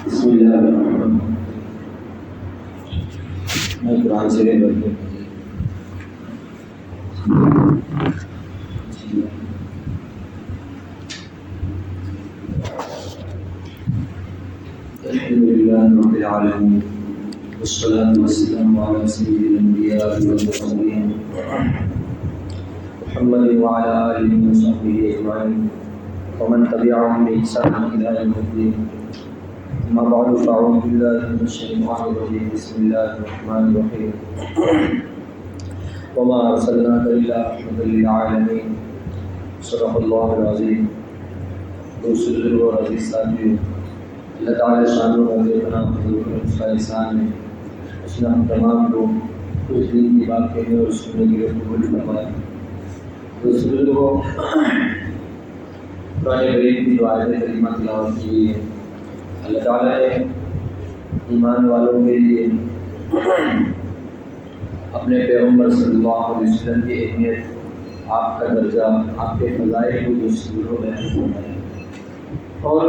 بسم اللہ الرحمن الرحیم۔ میں قرآن سے الحمد للہ رب العالمین والصلاة والسلام علی سید الانبیاء والمرسلین محمد وعلی آلہ وصحبہ اجمعین ومن تبعهم بإحسان إلى يوم الدين. أما بعد فأعوذ بالله من الشيطان الرجيم. بسم الله الرحمن الرحيم. وما أرسلناك إلا رحمة للعالمين. صدق الله العظيم. دوسرے اور عزیز ساتھیوں، اللہ تعالیٰ شان و عظمت حضور اس کا احسان ہے، اس نے ہم تمام کو اس دین کی بات کہنے اور سننے کے لیے قبول فرمایا. دوسرے کو قرآن کریم کی جو آیت کریمہ تلاوت کی ہے، اللہ تعالیٰ نے ایمان والوں کے لیے اپنے پیغمبر صلی اللہ علیہ وسلم کی اہمیت، آپ کا درجہ، آپ کے فضائل کو دوسروں میں فرمایا. اور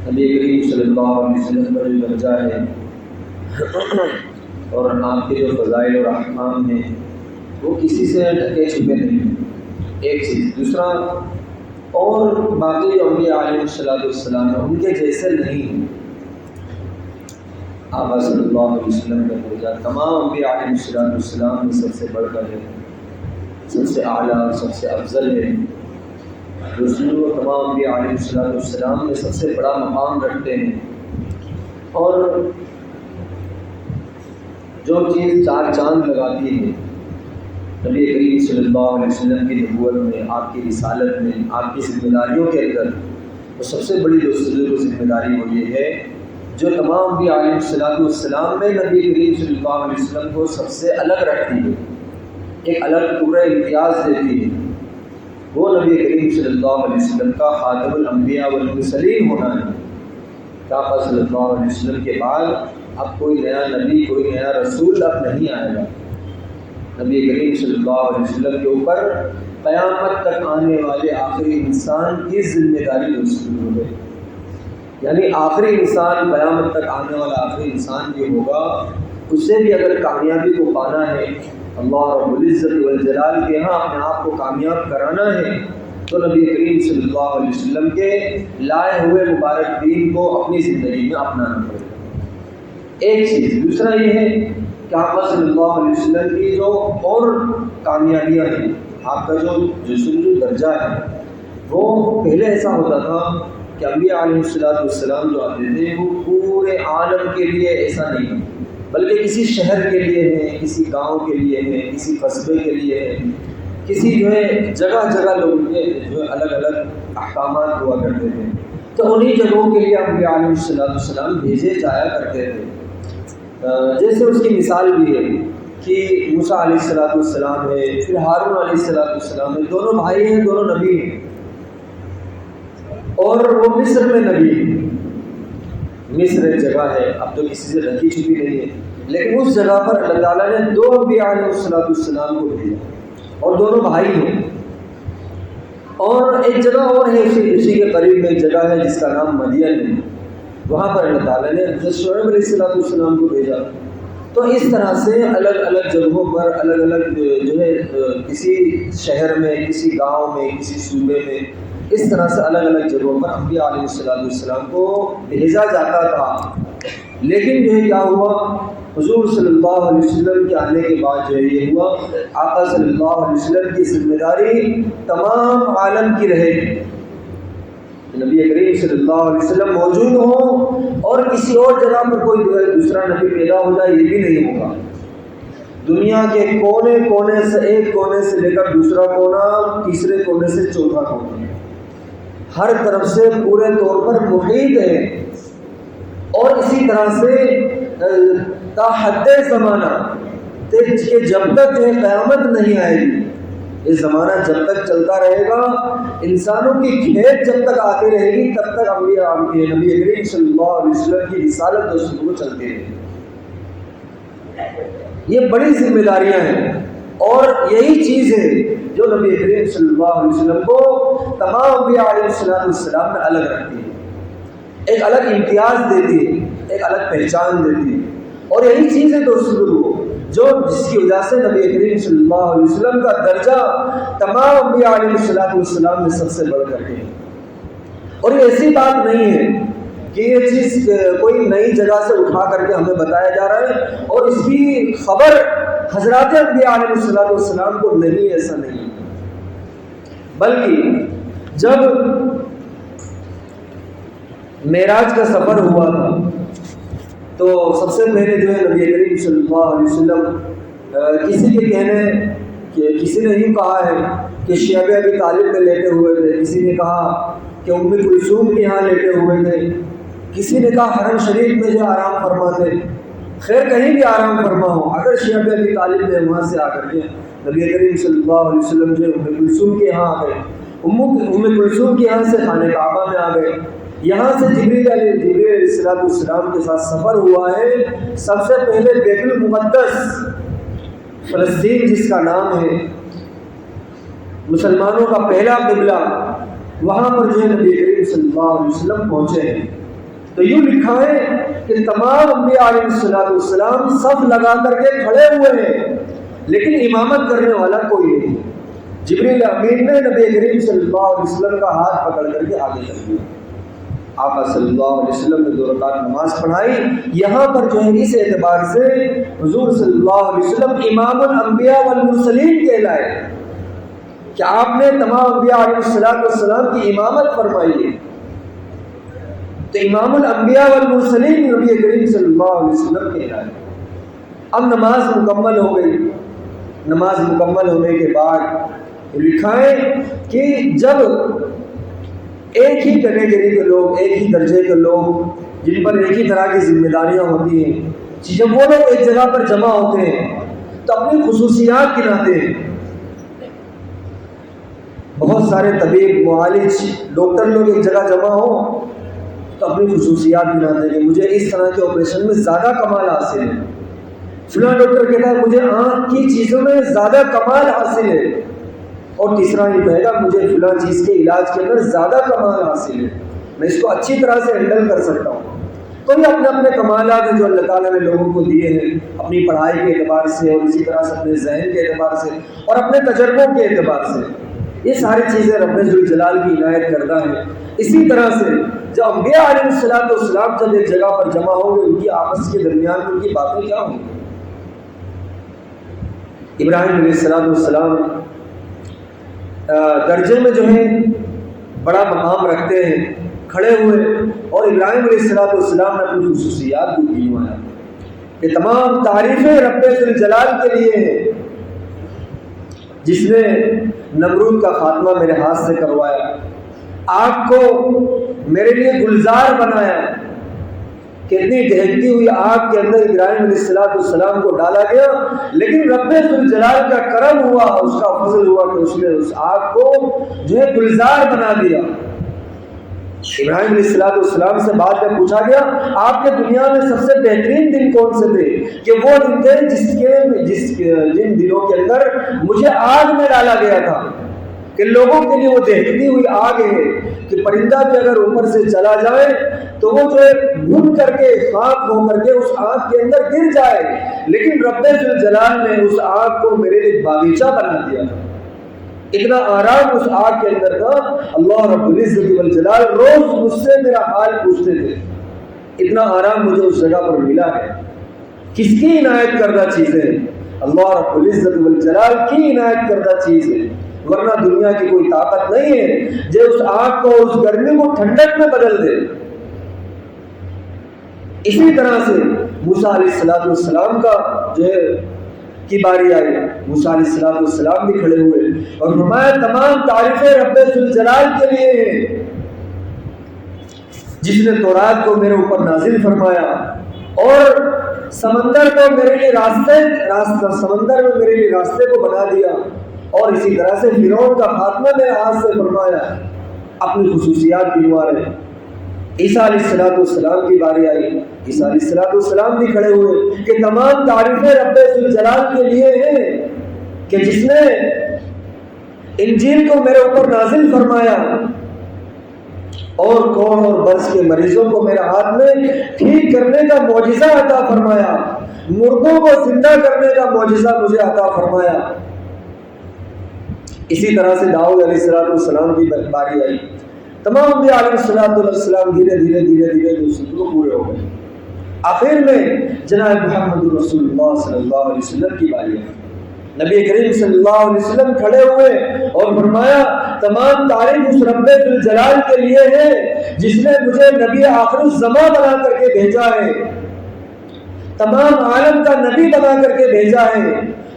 نبی کریم صلی اللہ علیہ وسلم کا جو درجہ ہے اور آپ کے جو فضائل اور احکام ہیں وہ کسی سے ڈھکے چھپے نہیں ہیں. ایک چیز. دوسرا، اور باقی انبیاء علیہ السلام ان کے جیسے نہیں ہیں. آقا صلی اللہ علیہ وسلم کا درجہ تمام انبیاء علیہ السلام میں سب سے بڑھ کر ہے، سب سے اعلیٰ اور سب سے افضل ہے. رسول و تمام انبیاء علیہ السلام میں سب سے بڑا مقام رکھتے ہیں. اور جو چیز چار چاند لگاتی ہے نبی کریم صلی اللہ علیہ وسلم کی نبوت میں، آپ کی رسالت میں، آپ کی ذمہ داریوں کے اندر، وہ سب سے بڑی جو ذمہ داری وہ یہ ہے جو تمام انبیاء علیہ السلام میں نبی کریم صلی اللہ علیہ وسلم کو سب سے الگ رکھتی ہے، ایک الگ پورا امتیاز دیتی ہے. وہ نبی کریم صلی اللہ علیہ وسلم کا خاتم الانبیاء والمرسلین ہونا ہے. آقا صلی اللہ علیہ وسلم کے بعد اب کوئی نیا نبی، کوئی نیا رسول اب نہیں آئے گا. نبی کریم صلی اللہ علیہ وسلم کے اوپر قیامت تک آنے والے آخری انسان کی ذمہ داری رسول ہو گئی. یعنی آخری انسان، قیامت تک آنے والا آخری انسان جو ہوگا، اسے بھی اگر کامیابی کو پانا ہے، اللہ رب العزت والجلال کے ہاں اپنے آپ کو کامیاب کرانا ہے، تو نبی کریم صلی اللہ علیہ وسلم کے لائے ہوئے مبارک دین کو اپنی زندگی میں اپنانا پڑے گا. ایک چیز. دوسرا یہ ہے کہ آقا صلی اللہ علیہ وسلم کی جو اور کامیابیاں ہیں، آپ کا جو درجہ ہے، وہ پہلے ایسا ہوتا تھا کہ انبیاء علیہ السلام جو آتے تھے وہ پورے عالم کے لیے ایسا نہیں، بلکہ کسی شہر کے لیے ہیں، کسی گاؤں کے لیے ہیں، کسی قصبے کے لیے ہیں، کسی جگہ جگہ لوگوں کے الگ الگ احکامات ہوا کرتے تھے. تو انہی جگہوں کے لیے انبیاء علیہ السلام بھیجے جایا کرتے تھے. جیسے اس کی مثال بھی ہے کہ موسیٰ علیہ السلام ہے، پھر ہارون علیہ السلام ہے، دونوں بھائی ہیں، دونوں نبی ہیں، اور وہ مصر میں نبی ہیں. مصر ایک جگہ ہے، اب تو کسی سے ڈھکی چھپی نہیں ہے، لیکن اس جگہ پر اللہ تعالیٰ نے دو انبیاء علیہ السلام کو بھیجا اور دونوں بھائی ہیں. اور ایک جگہ اور ہے اسی کے قریب میں ایک جگہ ہے جس کا نام مدین ہے، وہاں پر اللہ تعالیٰ نے حضرت شعیب علیہ السلام کو بھیجا. تو اس طرح سے الگ الگ جگہوں پر الگ الگ کسی شہر میں، کسی گاؤں میں، کسی صوبے میں، اس طرح سے الگ الگ جگہوں پر انبیاء علیہ السلام کو بھیجا جاتا تھا. لیکن کیا ہوا، حضور صلی اللہ علیہ وسلم کے آنے کے بعد یہ ہوا، آقا صلی اللہ علیہ وسلم کی ذمہ داری تمام عالم کی رہے گی. نبی کریم صلی اللہ علیہ وسلم موجود ہوں اور کسی اور جگہ پر کوئی دوسرا نبی پیدا ہو جائے، یہ بھی نہیں ہوگا. دنیا کے کونے کونے سے، ایک کونے سے لے کر دوسرا کونا، تیسرے کونے سے چوتھا کونا، ہر طرف سے پورے طور پر محیط ہے. اور اسی طرح سے تا حد زمانہ کہ جب تک قیامت نہیں آئے گی، یہ زمانہ جب تک چلتا رہے گا، انسانوں کی کھیت جب تک آتی رہے گی، تب تک نبی کریم صلی اللہ علیہ وسلم کی رسالت دوستوں چلتی رہے گی. یہ بڑی ذمہ داریاں ہیں، اور یہی چیز ہے جو نبی کریم صلی اللہ علیہ وسلم کو تمام انبیاء علیہ السلام میں الگ رکھتی ہے. ایک الگ امتیاز دیتی ہے، ایک الگ پہچان دیتی ہے. اور یہی چیز ہے دوستو بزرگوں جو جس کی وجہ سے نبی کریم صلی اللہ علیہ وسلم کا درجہ تمام انبیاء علیہ السلام میں سب سے بڑھ کر کے. اور یہ ایسی بات نہیں ہے کہ یہ چیز کوئی نئی جگہ سے اٹھا کر کے ہمیں بتایا جا رہا ہے اور اس کی خبر حضرات انبیاء علیہ السلام کو نہیں، ایسا نہیں. بلکہ جب معراج کا سفر ہوا تھا تو سب سے پہلے جو ہے نبی کریم صلی اللہ علیہ وسلم کسی کے کہنے کہ کسی نے یوں کہا ہے کہ شیب ابی طالب میں لیٹے ہوئے تھے، کسی نے کہا کہ ام کلثوم کے یہاں لیٹے ہوئے تھے، کسی نے کہا حرم شریف میں جو آرام فرما تھے. خیر کہیں بھی آرام فرما ہو، اگر شیب ابی طالب میں وہاں سے آ کر کے نبی کریم صلی اللہ علیہ وسلم جو ام کلثوم کے یہاں آ گئے، ام کلثوم کے یہاں سے خانہ کعبہ میں آ گئے، یہاں سے جبریل علیہ السلام کے ساتھ سفر ہوا ہے. سب سے پہلے بیت المقدس فلسطین جس کا نام ہے مسلمانوں کا پہلا قبلہ، وہاں پر جو ہے نبی کریم صلی اللہ علیہ وسلم پہنچے ہیں. تو یوں لکھا ہے کہ تمام انبیاء علیہ السلام صف لگا کر کے کھڑے ہوئے ہیں لیکن امامت کرنے والا کوئی نہیں. جبریل امین نے نبی کریم صلی اللہ علیہ وسلم کا ہاتھ پکڑ کر کے آگے چل دیا. آقا صلی اللہ علیہ وسلم نے 2 رکعت نماز پڑھائی. یہاں پر جو ہے اس اعتبار سے حضور صلی اللہ علیہ وسلم امام الانبیاء والمرسلین کہلائے کہ آپ نے تمام انبیاء علیہ السلام کی امامت فرمائی ہے. تو امام الانبیاء والمرسلین نبی کریم صلی اللہ علیہ وسلم کہلائے. اب نماز مکمل ہو گئی. نماز مکمل ہونے کے بعد لکھا ہے کہ جب ایک ہی کیٹیگری کے لوگ، ایک ہی درجے کے لوگ جن پر ایک ہی طرح کی ذمہ داریاں ہوتی ہیں، جب وہ لوگ ایک جگہ پر جمع ہوتے ہیں تو اپنی خصوصیات گناتے ہیں. بہت سارے طبیب، معالج، ڈاکٹر لوگ ایک جگہ جمع ہوں تو اپنی خصوصیات گناتے ہیں کہ مجھے اس طرح کے آپریشن میں زیادہ کمال حاصل ہے. فلاں ڈاکٹر کہتا ہے مجھے آنکھ کی چیزوں میں زیادہ کمال حاصل ہے، اور تیسرا یہ کہے گا مجھے فلاں چیز کے علاج کے اندر زیادہ کمال حاصل ہے، میں اس کو اچھی طرح سے ہینڈل کر سکتا ہوں. کوئی اپنے اپنے کمالات ہیں جو اللہ تعالیٰ نے لوگوں کو دیے ہیں، اپنی پڑھائی کے اعتبار سے اور اسی طرح سے اپنے ذہن کے اعتبار سے اور اپنے تجربوں کے اعتبار سے. یہ ساری چیزیں رب ذوالجلال کی عنایت کردہ ہیں. اسی طرح سے جب انبیاء علیہ السلام جب ایک جگہ پر جمع ہوں گے، ان کی آپس کے درمیان ان کی باتیں کیا ہوں گی؟ ابراہیم علیہ السلام درجے میں جو ہے بڑا مقام رکھتے ہیں، کھڑے ہوئے، اور ابراہیم علیہ السلام نے اپنی خصوصیات کو گنوایا کہ تمام تعریفیں رب ذوالجلال کے لیے ہیں جس نے نمرود کا خاتمہ میرے ہاتھ سے کروایا، آگ کو میرے لیے گلزار بنایا. کتنی دہکتی ہوئی آگ کے اندر ابراہیم علیہ السلام کو ڈالا گیا، لیکن رب ذوالجلال کا کرم ہوا، اس کا فضل ہوا کہ اس نے اس آگ کو جو ہے گلزار بنا دیا. ابراہیم علیہ السلام سے بعد میں پوچھا گیا آپ کے دنیا میں سب سے بہترین دن کون سے تھے؟ کہ وہ دن تھے جن دنوں کے اندر مجھے آگ میں ڈالا گیا تھا، کہ لوگوں کے لیے وہ دہکتی ہوئی آگ ہے کہ پرندہ بھی اگر اوپر سے چلا جائے تو وہ جو ہے بھن کر کے خاک ہو کر کے اس آگ کے اندر گر جائے، لیکن رب ذوالجلال نے اس آگ کو میرے لیے باغیچہ بنا دیا تھا. اتنا آرام اس آگ کے اندر تھا، اللہ رب العزت والجلال روز مجھ سے میرا حال پوچھتے تھے. اتنا آرام مجھے اس جگہ پر ملا ہے. کس کی عنایت کردہ چیزیں؟ اللہ رب العزت والجلال کی عنایت کردہ چیز ہے، ورنہ دنیا کی کوئی طاقت نہیں ہے جو اس آگ کو، اس گرمی کو ٹھنڈک میں بدل دے. اسی طرح سے موسیٰ علیہ السلام کا جو ہے کی باری آئی، موسیٰ علیہ السلام بھی کھڑے ہوئے اور فرمایا تمام تعریفیں رب ذوالجلال کے لیے ہیں جس نے تورات کو میرے اوپر نازل فرمایا اور سمندر کو میرے لیے سمندر میں میرے لیے راستے کو بنا دیا، اور اسی طرح سے فرعون کا خاتمہ میرے ہاتھ سے فرمایا. اپنی خصوصیات گنوا رہے ہیں. عیسیٰ علیہ السلام کی باری آئی، عیسیٰ علیہ السلام بھی کھڑے ہوئے کہ تمام تعریفیں رب ذوالجلال کے لیے ہیں کہ جس نے انجیل کو میرے اوپر نازل فرمایا اور کون اور برس کے مریضوں کو میرے ہاتھ میں ٹھیک کرنے کا معجزہ عطا فرمایا، مردوں کو زندہ کرنے کا معجزہ مجھے عطا فرمایا۔ اسی طرح سے داؤد علیہ السلام کی باری آئی، تمام انبیاء علیہ السلام دھیرے دھیرے دھیرے دھیرے دوسرے پورے ہو گئے۔ آخر میں جناب محمد رسول اللہ صلی اللہ علیہ وسلم کی باری آئی۔ نبی کریم صلی اللہ علیہ وسلم کھڑے ہوئے اور فرمایا تمام تعریف اس رب ذوالجلال کے لیے ہے جس نے مجھے نبی آخر الزماں بنا کر کے بھیجا ہے، تمام عالم کا نبی بنا کر کے بھیجا ہے،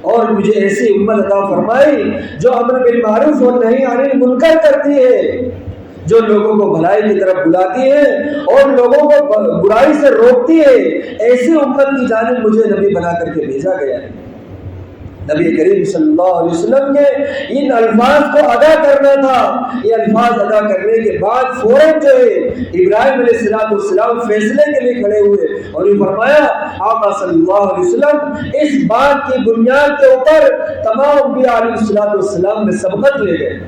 اور مجھے ایسی امت عطا فرمائی جو امر بالمعروف اور نہی عن المنکر کرتی ہے، جو لوگوں کو بھلائی کی طرف بلاتی ہے اور لوگوں کو برائی سے روکتی ہے۔ ایسی امت کی جانب مجھے نبی بنا کر کے بھیجا گیا ہے۔ نبی کریم صلی اللہ علیہ وسلم کے ان الفاظ کو ادا کرنا تھا۔ یہ الفاظ ادا کرنے کے بعد فوراً جو ہے ابراہیم علیہ السلام فیصلے کے لیے کھڑے ہوئے اور یہ فرمایا آقا صلی اللہ علیہ وسلم اس بات کی بنیاد کے اوپر تمام انبیاء علیہ السلام میں سبقت لے گئے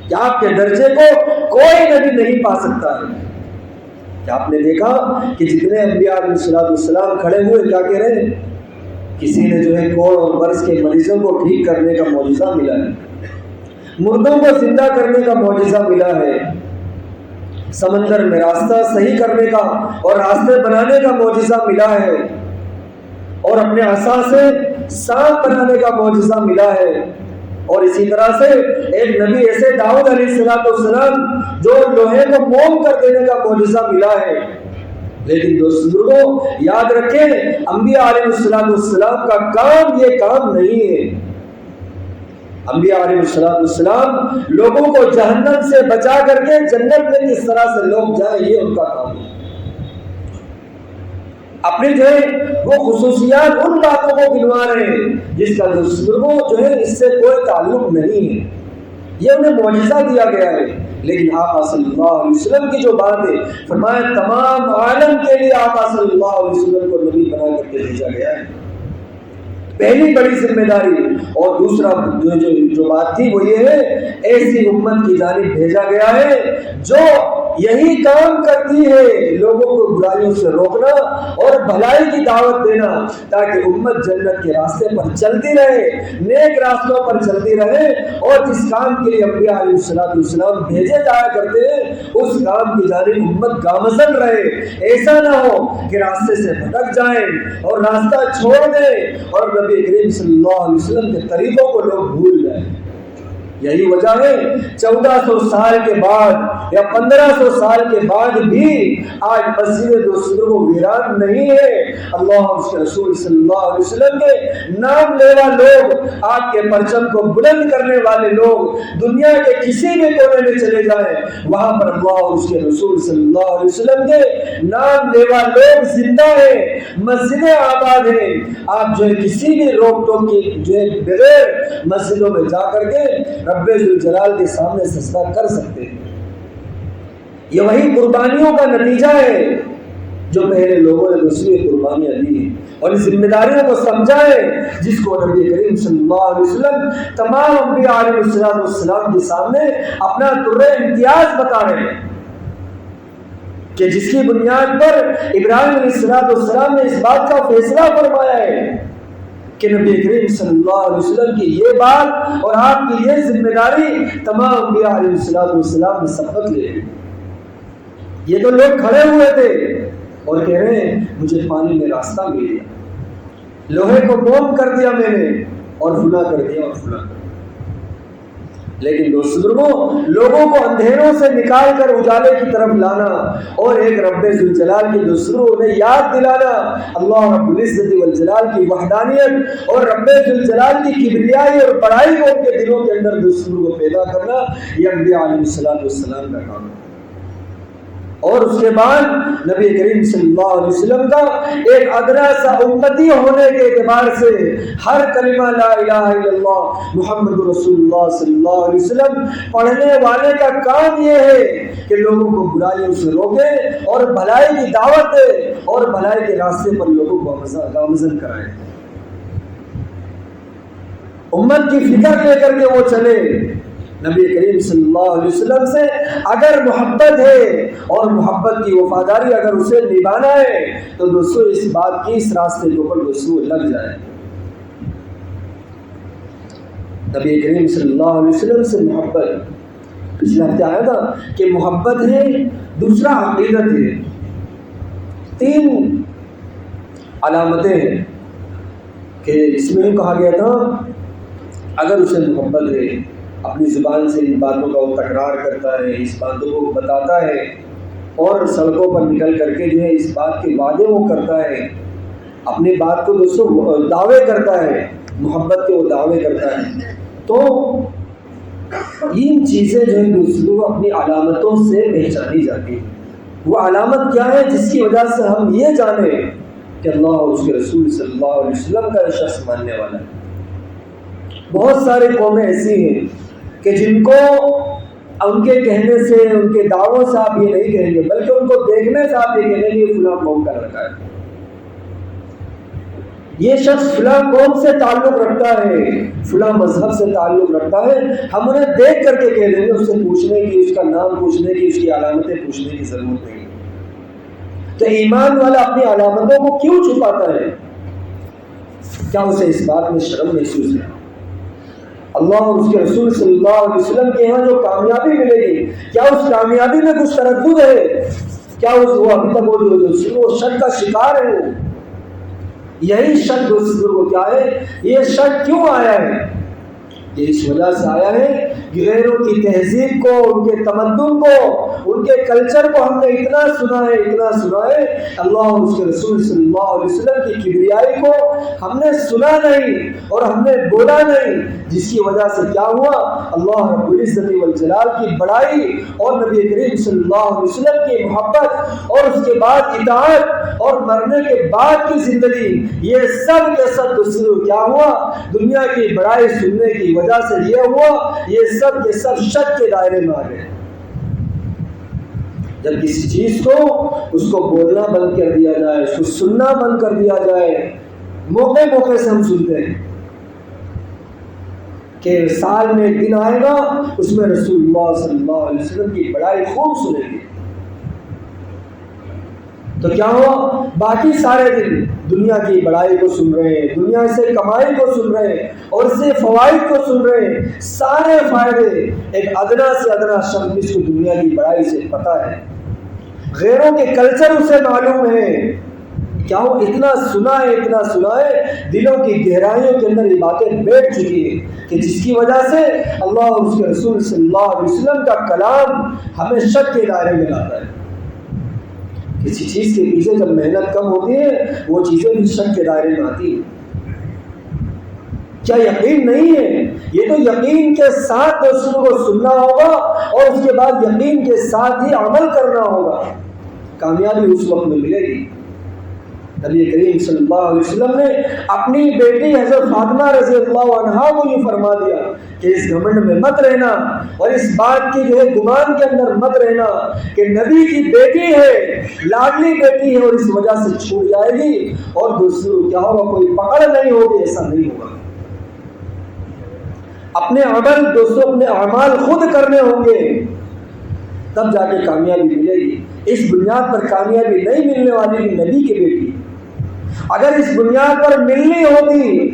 کہ آپ کے درجے کو کوئی نبی نہیں پا سکتا ہے۔ کہ آپ نے دیکھا کہ جتنے انبیاء علیہ السلام کھڑے ہوئے کیا کہہ رہے ہیں؟ کسی نے جو ہے کوڑ اور برس کے مریضوں کو ٹھیک کرنے کا معجزہ ملا ہے، مردوں کو زندہ کرنے کا معجزہ ملا ہے، سمندر میں راستہ صحیح کرنے کا اور راستے بنانے کا معجزہ ملا ہے، اور اپنے عصا سے سانپ بنانے کا معجزہ ملا ہے۔ اور اسی طرح سے ایک نبی ایسے داؤد علیہ السلام جو لوہے کو موم کر دینے کا معجزہ ملا ہے۔ لیکن دوست بزرگوں یاد رکھیں انبیاء علیہ السلام کا کام یہ کام نہیں ہے۔ انبیاء علیہ السلام لوگوں کو جہنم سے بچا کر کے جنت میں کس طرح سے لوگ جائیں یہ ان کا کام ہے۔ اپنی جو ہے وہ خصوصیات ان باتوں کو گنوا رہے ہیں جس کا دوست بزرگوں جو ہے اس سے کوئی تعلق نہیں ہے، یہ انہیں معجزہ دیا گیا ہے۔ لیکن آقا صلی اللہ علیہ وسلم کی جو بات ہے فرمایا تمام عالم کے لیے آقا صلی اللہ علیہ وسلم کو نبی بنا کر کے بھیجا گیا ہے، پہلی بڑی ذمہ داری۔ اور دوسرا جو بات تھی وہ یہ ہے ایسی امت کی جانب بھیجا گیا ہے جو یہی کام کرتی ہے، لوگوں کو برائیوں سے روکنا اور بھلائی کی دعوت دینا، تاکہ امت جنت کے راستے پر چلتی رہے، نیک راستوں پر چلتی رہے، اور جس کام کے لیے انبیاء علیہ السلام بھیجے جایا کرتے ہیں اس کام کی جانب امت گامزن رہے۔ ایسا نہ ہو کہ راستے سے بھٹک جائیں اور راستہ چھوڑ دیں اور نبی کریم صلی اللہ علیہ وسلم کے طریقوں کو لوگ بھول جائیں۔ یہی وجہ ہے 1400 سال کے بعد یا 1500 سال کے بعد بھی آج مسجد دوسروں ویران نہیں ہے۔ اللہ اس کے رسول صلی اللہ علیہ وسلم کے نام لیوا لوگ، آپ کے پرچم کو بلند کرنے والے لوگ دنیا کے کسی بھی کونے میں چلے جائیں وہاں پر اللہ اور اس کے رسول صلی اللہ علیہ وسلم کے نام لیوا لوگ زندہ ہیں، مسجدیں آباد ہیں۔ آپ جو ہے کسی بھی روک ٹوک کی جو ہے بغیر مسجدوں میں جا کر کے رب ذوالجلال کے سامنے سجدہ کر سکتے ہیں۔ یہ وہی قربانیوں کا نتیجہ ہے جو پہلے لوگوں نے دوسری قربانیاں دی، اور اس ذمہ داریوں کو سمجھائے جس کو نبی کریم صلی اللہ علیہ وسلم تمام انبیاء علیہ السلام کے سامنے اپنا درہ امتیاز بتا رہے ہیں کہ جس کی بنیاد پر ابراہیم علیہ السلام نے اس بات کا فیصلہ فرمایا ہے کہ نبی کریم صلی اللہ علیہ وسلم کی یہ بات اور آپ کی یہ ذمہ داری تمام انبیاء علیہ السلام نے سبقت لے لی۔ یہ تو لوگ کھڑے ہوئے تھے اور کہہ رہے ہیں مجھے پانی میں راستہ مل گیا، لوہے کو موم کر دیا میں نے، اور فلاں کر دیا اور فلاں کر دیا۔ لیکن دوست بزرگوں لوگوں کو اندھیروں سے نکال کر اجالے کی طرف لانا اور ایک رب ذوالجلال کی دوسروں انہیں یاد دلانا، اللہ رب العزت والجلال کی وحدانیت اور رب ذوالجلال کی کبریائی اور بڑائی کو ان کے دلوں کے اندر دوسروں کو پیدا کرنا، یہ انبیاء علیہ السلام کا کام ہے۔ اور اس کے بعد نبی کریم صلی اللہ علیہ وسلم کا ایک ادنا سا امتی ہونے کے اعتبار سے ہر کلمہ لا الہ الا اللہ محمد رسول اللہ صلی اللہ علیہ وسلم پڑھنے والے کا کام یہ ہے کہ لوگوں کو برائیوں سے روکے اور بھلائی کی دعوت دے اور بھلائی کے راستے پر لوگوں کو گامزن کرائے، امت کی فکر لے کر کے وہ چلے۔ نبی کریم صلی اللہ علیہ وسلم سے اگر محبت ہے اور محبت کی وفاداری اگر اسے نبھانا ہے تو دوستو اس بات کی اس راستے کے اوپر دوستو لگ جائے. نبی کریم صلی اللہ علیہ وسلم سے محبت، پچھلے ہفتے آیا تھا کہ محبت ہے، دوسرا عقیدت ہے. 3 علامتیں ہیں کہ اس میں کہا گیا تھا اگر اسے محبت ہے، اپنی زبان سے ان باتوں کا وہ تکرار کرتا ہے، اس باتوں کو بتاتا ہے اور سڑکوں پر نکل کر کے جو ہے اس بات کے وعدے وہ کرتا ہے، اپنی بات کو دوستوں دعوے کرتا ہے، محبت کے وہ دعوے کرتا ہے، تو ان چیزیں جو ہے دوستوں اپنی علامتوں سے پہچانی جاتی ہیں. وہ علامت کیا ہے جس کی وجہ سے ہم یہ جانیں کہ اللہ اور اس کے رسول صلی اللہ علیہ وسلم کا شخص ماننے والا ہے. بہت ساری قومیں ایسی ہیں کہ جن کو ان کے کہنے سے، ان کے دعووں سے آپ یہ نہیں کہیں گے، بلکہ ان کو دیکھنے سے آپ یہ کہیں گے کہ فلاں قوم کا لڑکا ہے، یہ شخص فلاں قوم سے تعلق رکھتا ہے، فلاں مذہب سے تعلق رکھتا ہے. ہم انہیں دیکھ کر کے کہہ دیں گے، اس سے پوچھنے کی، اس کا نام پوچھنے کی، اس کی علامتیں پوچھنے کی ضرورت نہیں. تو ایمان والا اپنی علامتوں کو کیوں چھپاتا ہے؟ کیا اسے اس بات میں شرم محسوس ہے؟ اللہ اور اس کے رسول صلی اللہ علیہ وسلم کے یہاں جو کامیابی ملے گی، کیا اس کامیابی میں کچھ تردد ہے؟ کیا وہ ابھی تک وہ شک کا شکار ہے؟ یہی شک دوستوں کو کیا ہے، یہ شک کیوں آیا ہے؟ یہ اس وجہ سے آیا ہے کہ غیروں کی تہذیب کو، ان کے تمدن کو، ان کے کلچر کو ہم نے اتنا سنا ہے، اتنا سنا ہے، اللہ اور اس کے رسول صلی اللہ علیہ وسلم کی کبریائی کو ہم نے سنا نہیں اور ہم نے بولا نہیں، جس کی وجہ سے کیا ہوا، اللہ رب العزت والجلال کی بڑائی اور نبی کریم صلی اللہ علیہ وسلم کی محبت اور اس کے بعد اطاعت اور مرنے کے بعد کی زندگی، یہ سب کے سب دوسروں کیا ہوا، دنیا کی بڑائی سننے کی وجہ سے یہ ہوا، یہ سب کے سب شک کے دائرے میں آ گئے. جب کسی چیز کو اس کو بولنا بند کر دیا جائے، اس کو سننا بند کر دیا جائے، موقع موقع سے ہم سنتے ہیں کہ سال میں ایک دن آئے گا اس میں رسول اللہ صلی اللہ علیہ وسلم کی بڑائی خوب سنیں گے، تو کیا ہوا، باقی سارے دن دنیا کی بڑائی کو سن رہے ہیں، دنیا سے کمائی کو سن رہے ہیں اور اس سے فوائد کو سن رہے ہیں، سارے فائدے ایک ادنا سے ادنا شخص جس کو دنیا کی بڑائی سے پتہ ہے، غیروں کے کلچر اسے معلوم ہے، کیا وہ اتنا سنا ہے، اتنا سنا ہے، دلوں کی گہرائیوں کے اندر یہ باتیں بیٹھ چکی ہیں کہ جس کی وجہ سے اللہ اور اس کے رسول صلی اللہ علیہ وسلم کا کلام ہمیں شک کے دائرے میں لاتا ہے. کسی چیز کے پیچھے جب محنت کم ہوتی ہے وہ چیزیں بھی شک کے دائرے میں آتی ہیں. کیا یقین نہیں ہے؟ یہ تو یقین کے ساتھ دوسروں کو سننا ہوگا اور اس کے بعد یقین کے ساتھ ہی عمل کرنا ہوگا، کامیابی اس وقت میں ملے گی. نبی کریم صلی اللہ علیہ وسلم نے اپنی بیٹی حضرت فاطمہ رضی اللہ عنہا کو یہ فرما دیا کہ اس گھمنڈ میں مت رہنا اور اس بات کی جو ہے گمان کے اندر مت رہنا کہ نبی کی بیٹی ہے، لاڈلی بیٹی ہے اور اس وجہ سے چھوٹ جائے گی اور دوسروں کیا ہوگا، کوئی پکڑ نہیں ہوگی، ایسا نہیں ہوگا. اپنے عمل دوستوں، اپنے اعمال خود کرنے ہوں گے تب جا کے کامیابی ملے گی. اس بنیاد پر کامیابی نہیں ملنے والی کہ نبی کی بیٹی، اگر اس بنیاد پر ملنی ہوتی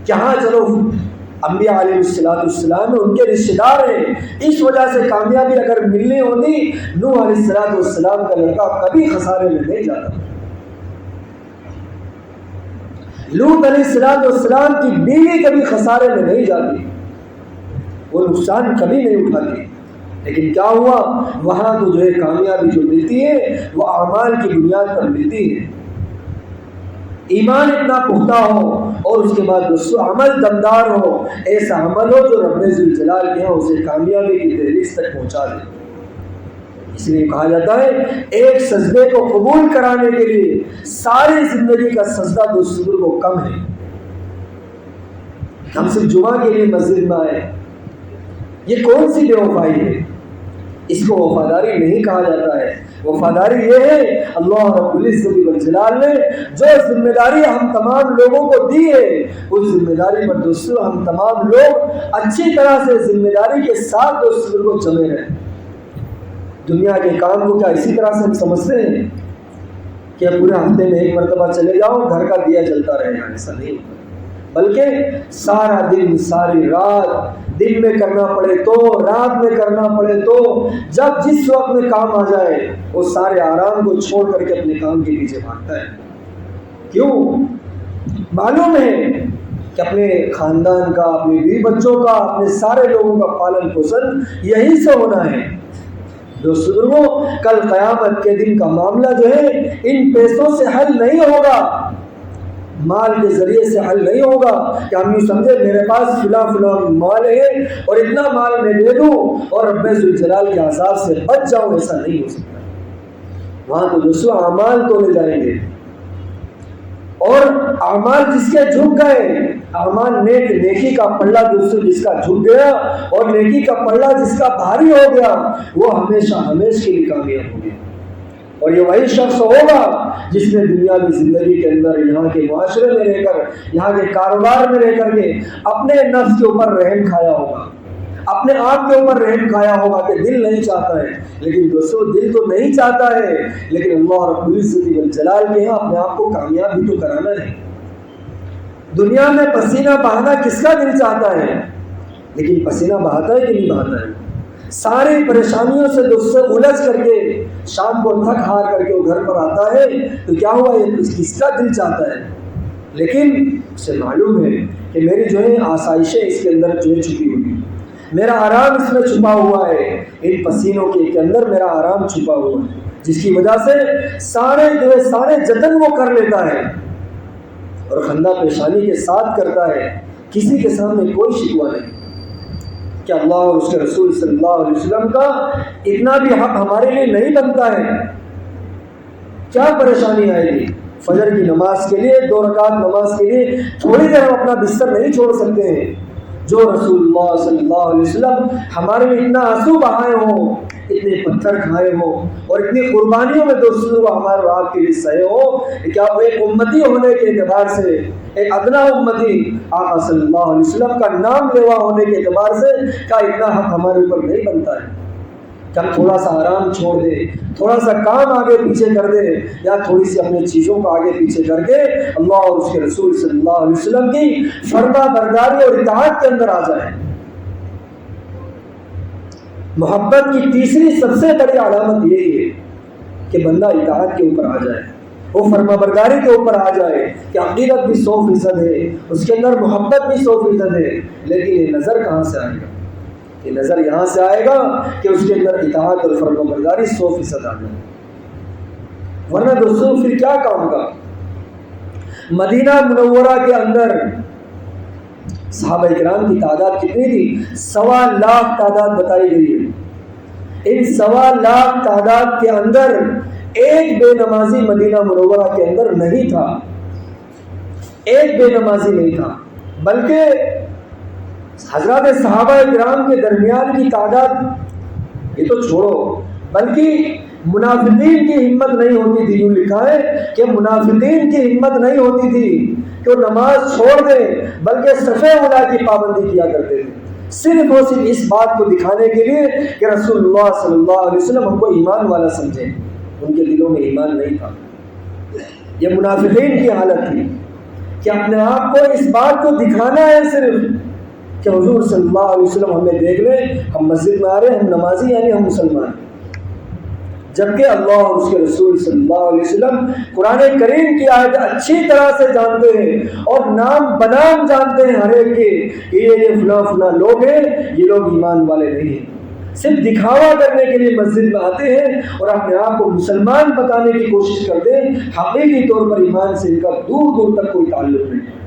کہ ہاں چلو انبیاء علیہ السلام ان کے رشتہ دار ہیں، اس وجہ سے کامیابی اگر ملنی ہوتی، نوح علیہ السلام کا لڑکا کبھی خسارے میں نہیں جاتا، لوط علیہ السلام کی بیوی کبھی خسارے میں نہیں جاتی، وہ نقصان کبھی نہیں اٹھاتی. لیکن کیا ہوا، وہاں تو جو ہے کامیابی جو ملتی ہے وہ اعمال کی بنیاد پر ملتی ہے. ایمان اتنا پختہ ہو اور اس کے بعد دوستو عمل دمدار ہو، ایسا عمل ہو جو رب ذوالجلال کے ہاں اسے کامیابی کی دہلیز تک پہنچا دے. اس لیے کہا جاتا ہے ایک سجدے کو قبول کرانے کے لیے ساری زندگی کا سجدہ دوستوں کو کم ہے. ہم صرف جمعہ کے لیے مسجد میں آئے، یہ کون سی بے وفائی ہے؟ اس کو وفاداری نہیں کہا جاتا ہے. وفاداری یہ ہے اللہ رب العزت والجلال نے جو ذمہ داری ہم تمام لوگوں کو دی ہے، اس ذمہ داری پر دوستو ہم تمام لوگ اچھی طرح سے ذمہ داری کے ساتھ دوستو کو جمے رہیں۔ دنیا کے کام کو کیا اسی طرح سے ہم سمجھتے ہیں کہ پورے ہفتے میں ایک مرتبہ چلے جاؤ گھر کا دیا جلتا رہے گا؟ ایسا نہیں ہوتا، بلکہ سارا دن ساری رات، دن میں کرنا پڑے تو رات میں کرنا پڑے تو جب جس وقت میں کام آ جائے وہ سارے آرام کو چھوڑ کر کے اپنے کام کے پیچھے بھاگتا ہے۔ کیوں؟ معلوم ہے کہ اپنے خاندان کا، اپنے بیوی بچوں کا، اپنے سارے لوگوں کا پالن پوشن یہیں سے ہونا ہے۔ دوستو بزرگوں، کل قیامت کے دن کا معاملہ جو ہے ان پیسوں سے حل نہیں ہوگا، مال کے ذریعے سے حل نہیں ہوگا کہ ہم یہ سمجھے میرے پاس فلاں مال ہے اور اتنا مال میں دے دوں اور رب ذوالجلال کے عذاب سے بچ جاؤں۔ ایسا نہیں ہو سکتا۔ وہاں تو دوستو اعمال تولے جائیں گے، اور اعمال جس کے جھک گئے، اعمال نیکی کا پلڑا دوستو جس کا جھک گیا اور نیکی کا پلڑا جس کا بھاری ہو گیا، وہ ہمیشہ کے لیے کامیاب ہو گیا۔ اور یہ وہی شخص ہوگا جس نے دنیاوی زندگی کے اندر یہاں کے معاشرے میں رہ کر، یہاں کے کاروبار میں رہ کر کے اپنے نفس کے اوپر رحم کھایا ہوگا، اپنے آپ کے اوپر رحم کھایا ہوگا کہ دل نہیں چاہتا ہے۔ لیکن دوستو دل تو نہیں چاہتا ہے، لیکن اللہ رب العزت والجلال کے یہاں اپنے آپ کو کامیاب بھی تو کرانا ہے۔ دنیا میں پسینہ بہانا کس کا دل چاہتا ہے؟ لیکن پسینہ بہاتا ہے کہ نہیں بہاتا ہے؟ ساری پریشانیوں سے دوستوں الجھ کر کے شام کو تھک ہار کر کے وہ گھر پر آتا ہے تو کیا ہوا؟ یہ کس کا دل چاہتا ہے؟ لیکن اسے معلوم ہے کہ میری جو ہے آسائشیں اس کے اندر جو ہے چھپی ہوئی، میرا آرام اس میں چھپا ہوا ہے، ان پسینوں کے اندر میرا آرام چھپا ہوا ہے، جس کی وجہ سے سارے جتن وہ کر لیتا ہے اور خندہ پیشانی کے ساتھ کرتا ہے، کسی کے سامنے کوئی شکوہ نہیں۔ کہ اللہ اور اس کے رسول صلی اللہ علیہ وسلم کا اتنا بھی حق ہمارے لیے نہیں بنتا ہے؟ کیا پریشانی آئے گی؟ فجر کی نماز کے لیے 2 رکعت نماز کے لیے تھوڑی دیر ہم اپنا بستر نہیں چھوڑ سکتے ہیں؟ جو رسول اللہ صلی اللہ علیہ وسلم ہمارے لیے اتنا آنسو بہائے ہوں، اتنے پتھر کھائے ہوں اور اتنی قربانیوں میں دوستوں کو ہمارے اور آپ کے لیے سہے ہو، کیا وہ ایک امتی ہونے کے اعتبار سے، ایک ادنا امتی آقا صلی اللہ علیہ وسلم کا نام لیوا ہونے کے اعتبار سے کیا اتنا حق ہمارے اوپر نہیں بنتا ہے کہ ہم تھوڑا سا آرام چھوڑ دیں، تھوڑا سا کام آگے پیچھے کر دیں، یا تھوڑی سی اپنی چیزوں کو آگے پیچھے کر کے اللہ اور اس کے رسول صلی اللہ علیہ وسلم کی فرما برداری اور اطاعت کے اندر آ جائیں؟ محبت کی تیسری سب سے بڑی علامت یہی ہے کہ بندہ اطاعت کے اوپر آ جائے، وہ فرما برداری کے اوپر آ جائے کہ عقیدت بھی 100% ہے، اس کے اندر محبت بھی 100% ہے، لیکن یہ نظر کہاں سے آئے گا؟ یہ نظر یہاں سے آئے گا کہ اس کے اندر اطاعت اور فرما برداری 100% آ جائے، ورنہ دوستوں پھر کیا کام کا؟ مدینہ منورہ کے اندر صحابہ کرام کی تعداد کتنی تھی؟ 1.25 لاکھ تعداد بتائی گئی ہے۔ ان 1.25 لاکھ تعداد کے اندر ایک بے نمازی مدینہ منورہ کے اندر نہیں تھا، ایک بے نمازی نہیں تھا، بلکہ حضرات صحابہ کرام کے درمیان کی تعداد یہ تو چھوڑو، بلکہ منافقین کی ہمت نہیں ہوتی تھی، یوں لکھا ہے کہ منافقین کی ہمت نہیں ہوتی تھی کہ وہ نماز چھوڑ دیں، بلکہ صف اولیٰ کی پابندی کیا کرتے تھے، صرف اور صرف اس بات کو دکھانے کے لیے کہ رسول اللہ صلی اللہ علیہ وسلم ہم کو ایمان والا سمجھیں۔ ان کے دلوں میں ایمان نہیں تھا۔ یہ منافقین کی حالت تھی کہ اپنے آپ کو اس بات کو دکھانا ہے صرف کہ حضور صلی اللہ علیہ وسلم ہمیں دیکھ لیں، ہم مسجد میں آ رہے ہیں، ہم نمازی یعنی ہم مسلمان ہیں، جبکہ اللہ اور اس کے رسول صلی اللہ علیہ وسلم قرآن کریم کی آیت اچھی طرح سے جانتے ہیں اور نام بنام جانتے ہیں ہر ایک کے کہ یہ فلاں فلاں لوگ ہیں، یہ لوگ ایمان والے نہیں ہیں، صرف دکھاوا کرنے کے لیے مسجد میں آتے ہیں اور اپنے آپ کو مسلمان بتانے کی کوشش کرتے ہیں، حقیقی طور پر ایمان سے ان کا دور دور تک کوئی تعلق نہیں ہے۔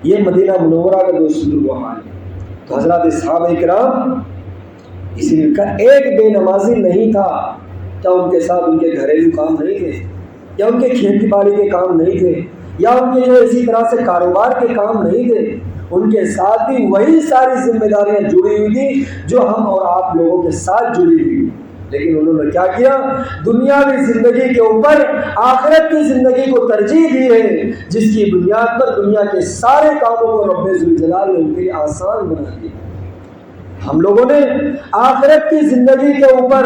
یہ مدینہ منورہ کا دوست وہ حال ہے۔ تو حضرات صحابہ کرام اس لیے کا ایک بے نمازی نہیں تھا، کیا ان کے ساتھ ان کے گھریلو کام نہیں تھے، یا ان کے کھیتی باڑی کے کام نہیں تھے، یا ان کے جو اسی طرح سے کاروبار کے کام نہیں تھے؟ ان کے ساتھ بھی وہی ساری ذمہ داریاں جڑی ہوئی تھی جو ہم اور آپ لوگوں کے ساتھ جڑی ہوئی، لیکن انہوں نے کیا کیا؟ دنیاوی زندگی کے اوپر آخرت کی زندگی کو ترجیح دی ہے، جس کی بنیاد پر دنیا کے سارے کاموں کو رب ذوالجلال نے ان کے لیے آسان بنا دیا۔ ہم لوگوں نے آخرت کی زندگی کے اوپر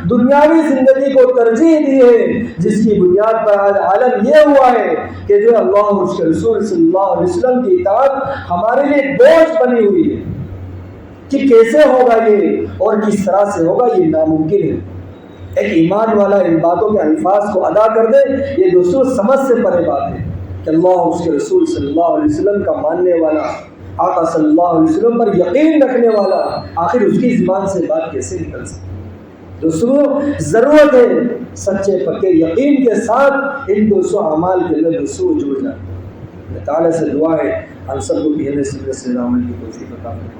دنیاوی زندگی کو ترجیح دی ہے، جس کی بنیاد پر آج عالم یہ ہوا ہے کہ جو اللہ اور اس کے رسول صلی اللہ علیہ وسلم کی اطاعت ہمارے لیے بوجھ بنی ہوئی ہے کہ کیسے ہوگا یہ اور کس طرح سے ہوگا، یہ ناممکن ہے۔ ایک ایمان والا ان باتوں کے الفاظ کو ادا کر دے، یہ دوستوں سمجھ سے پرے بات ہے کہ اللہ اور اس کے رسول صلی اللہ علیہ وسلم کا ماننے والا، آقا صلی اللہ علیہ وسلم پر یقین رکھنے والا، آخر اس کی زبان سے بات کیسے نکل سکتی؟ دوستوں ضرورت ہے سچے پکے یقین کے ساتھ ان دوستوں اعمال کے اندر دوستوں جڑ جائیں۔ اللہ تعالیٰ سے دعا ہے ہم سب کو بھی سیرت سے عمل کی توفیق عطا فرمائے۔